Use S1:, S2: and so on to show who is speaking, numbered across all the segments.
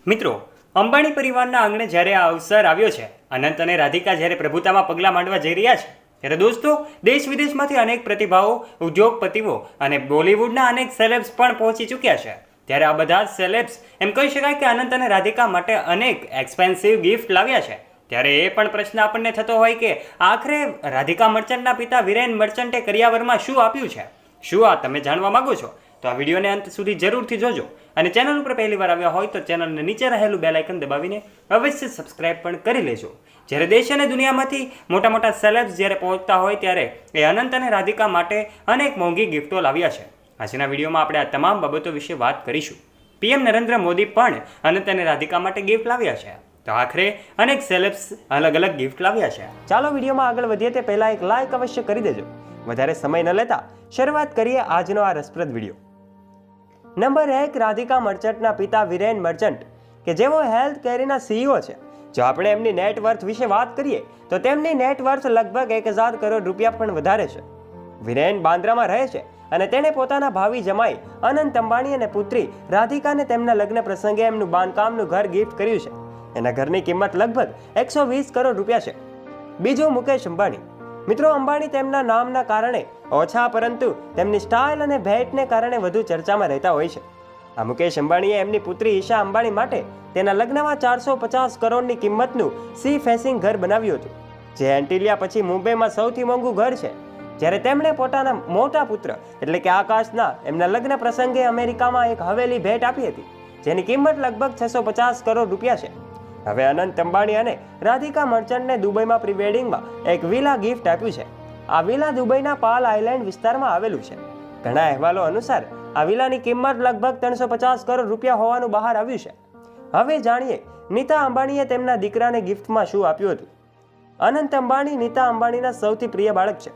S1: મિત્રો, અંબાણી પરિવારના આંગણે જ્યારે આ અવસર આવ્યો છે, અનંત અને રાધિકા જ્યારે પ્રભુતામાં પગલાં માંડવા જઈ રહ્યા છે, ત્યારે દોસ્તો દેશ વિદેશમાંથી અનેક પ્રતિભાઓ, ઉદ્યોગપતિઓ અને બોલિવૂડના અનેક સેલેબ્સ પણ પહોંચી ચૂક્યા છે. ત્યારે આ બધા જ સેલેબ્સ એમ કહી શકાય કે અનંત અને રાધિકા માટે અનેક એક્સપેન્સિવ ગિફ્ટ લાવ્યા છે. ત્યારે એ પણ પ્રશ્ન આપણને થતો હોય કે આખરે રાધિકા મર્ચન્ટના પિતા વિરેન મર્ચન્ટે કરિયાવરમાં શું આપ્યું છે? શું આ તમે જાણવા માંગો છો? તો આ વિડીયોને અંત સુધી જરૂરથી જોજો અને ચેનલ ઉપર પહેલી વાર આવ્યા હોય તો ચેનલને નીચે રહેલું બેલ આઇકન દબાવીને અવશ્ય સબસ્ક્રાઇબ પણ કરી લેજો. જ્યારે દેશ અને દુનિયામાંથી મોટા મોટા સેલેબ્સ જ્યારે પહોંચતા હોય ત્યારે એ અનંત અને રાધિકા માટે અનેક મોંઘી ગિફ્ટો લાવ્યા છે. આજના વિડીયોમાં આપણે આ તમામ બાબતો વિશે વાત કરીશું. પીએમ નરેન્દ્ર મોદી પણ અનંત અને રાધિકા માટે ગિફ્ટ લાવ્યા છે. તો આખરે અનેક સેલેબ્સ અલગ અલગ ગિફ્ટ લાવ્યા છે. ચાલો વિડીયોમાં આગળ વધીએ તે પહેલાં એક લાઇક અવશ્ય કરી દેજો. વધારે સમય ન લેતા શરૂઆત કરીએ આજનો આ રસપ્રદ વિડીયો. નંબર 1, રાધિકા મર્ચન્ટના પિતા વિરેન મર્ચન્ટ, કે જેઓ હેલ્થ કેરના સીઈઓ છે. જો આપણે એમની નેટવર્થ વિશે વાત કરીએ તો તેમની નેટવર્થ લગભગ 1000 કરોડ રૂપિયા પણ વધારે છે. વિરેન બાંદ્રામાં રહે છે અને તેણે પોતાના ભાવિ જમાઈ અનંત અંબાણી અને પુત્રી રાધિકાને તેમના લગ્ન પ્રસંગે એમનું બાંધકામનું ઘર ગિફ્ટ કર્યું છે. એના ઘરની કિંમત લગભગ 120 કરોડ રૂપિયા છે. બીજું, મુકેશ અંબાણી. મિત્રો, અંબાણી તેમના નામના કારણે ઓછા પરંતુ તેમની સ્ટાઇલ અને ભેટને કારણે વધુ ચર્ચામાં રહેતા હોય છે. આ મુકેશ અંબાણીએ એમની પુત્રી ઈશા અંબાણી માટે તેના લગ્નમાં 450 કરોડની કિંમતનું સી ફેસિંગ ઘર બનાવ્યું હતું, જે એન્ટિલિયા પછી મુંબઈમાં સૌથી મોંઘું ઘર છે. જ્યારે તેમણે પોતાના મોટા પુત્ર એટલે કે આકાશના એમના લગ્ન પ્રસંગે અમેરિકામાં એક હવેલી ભેટ આપી હતી, જેની કિંમત લગભગ 650 કરોડ રૂપિયા છે. હવે અનંત અંબાણી અને રાધિકા મર્ચન્ટને દુબઈમાં પ્રી વેડિંગમાં એક વિલા ગિફ્ટ આપ્યું છે. આ વિલા દુબઈના પાલ આઇલેન્ડ વિસ્તારમાં આવેલું છે. ઘણા અહેવાલો અનુસાર આ વિલાની કિંમત લગભગ 350 કરોડ રૂપિયા હોવાનું બહાર આવ્યું છે. હવે જાણીએ નીતા અંબાણીએ તેમના દીકરાને ગિફ્ટમાં શું આપ્યું હતું. અનંત અંબાણી નીતા અંબાણીના સૌથી પ્રિય બાળક છે.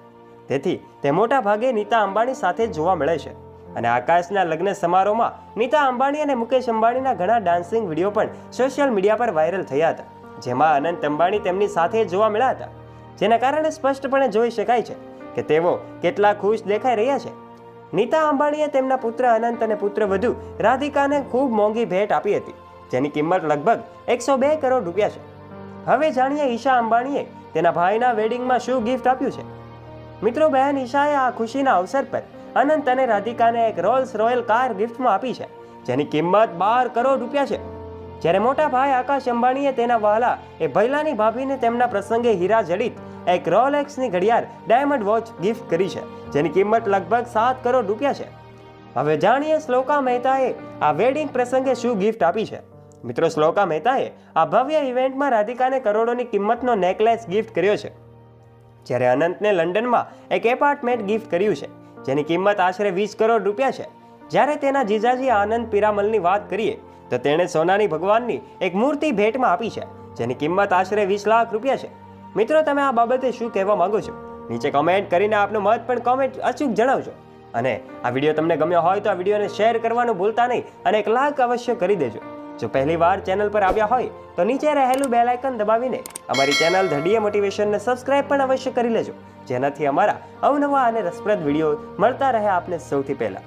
S1: તેથી તે મોટા ભાગે નીતા અંબાણી સાથે જ જોવા મળે છે. અને આકાશના લગ્ન સમારોહમાં નીતા અંબાણી અને મુકેશ અંબાણીના ઘણા ડાન્સિંગ વિડીયો પણ સોશિયલ મીડિયા પર વાયરલ થયા હતા, જેમાં અનંત અંબાણી તેમની સાથે જોવા મળ્યા હતા, જેના કારણે સ્પષ્ટપણે જોઈ શકાય છે કે તેઓ કેટલા ખુશ દેખાઈ રહ્યા છે. નીતા અંબાણીએ તેમના પુત્ર અનંત અને પુત્રવધુ રાધિકાને ખૂબ મોંઘી ભેટ આપી હતી, જેની કિંમત લગભગ 102 કરોડ રૂપિયા છે. હવે જાણીએ ઈશા અંબાણીએ તેના ભાઈના વેડિંગમાં શું ગિફ્ટ આપ્યું છે. મિત્રો, બહેન ઈશાએ આ ખુશીના અવસર પર અનંત અને રાધિકાને એક રોલ્સ રોયલ કાર ગિફ્ટમાં આપી છે, જેની કિંમત 12 કરોડ રૂપિયા છે. જ્યારે મોટા ભાઈ આકાશ અંબાણીએ તેના વહાલા એ ભૈલાની ભાભીને તેમના પ્રસંગે હીરા જડિત એક રોલેક્સની ઘડિયાળ ડાયમંડ વોચ ગિફ્ટ કરી છે, જેની કિંમત લગભગ 7 કરોડ રૂપિયા છે. હવે જાણીએ શ્લોકા મહેતાએ આ વેડિંગ પ્રસંગે શું ગિફ્ટ આપી છે. મિત્રો, શ્લોકા મહેતાએ આ ભવ્ય ઇવેન્ટમાં રાધિકાને કરોડોની કિંમતનો નેકલેસ ગિફ્ટ કર્યો છે. જ્યારે અનંતને લંડનમાં એક એપાર્ટમેન્ટ ગિફ્ટ કર્યું છે, જેની કિંમત આશરે 20 કરોડ રૂપિયા છે. જ્યારે તેના જીજાજી આનંદ પિરામલની વાત કરીએ તો તેણે સોનાની ભગવાનની એક મૂર્તિ ભેટમાં આપી છે, જેની કિંમત આશરે 20 લાખ રૂપિયા છે. મિત્રો, તમે આ બાબતે શું કહેવા માંગો છો? નીચે કમેન્ટ કરીને આપનો મત પણ કોમેન્ટ અચૂક જણાવજો. અને આ વિડીયો તમને ગમ્યો હોય તો આ વિડીયોને શેર કરવાનું ભૂલતા નહીં અને એક લાઇક અવશ્ય કરી દેજો. જો પહેલી વાર ચેનલ પર આવ્યા હોય તો નીચે રહેલું બેલ આઇકન દબાવીને અમારી ચેનલ ધ ડીએ મોટિવેશનને સબસ્ક્રાઇબ પણ અવશ્ય કરી લેજો, જેનાથી અમારા અવનવા અને રસપ્રદ વિડીયો મળતા રહે આપને સૌથી પહેલા.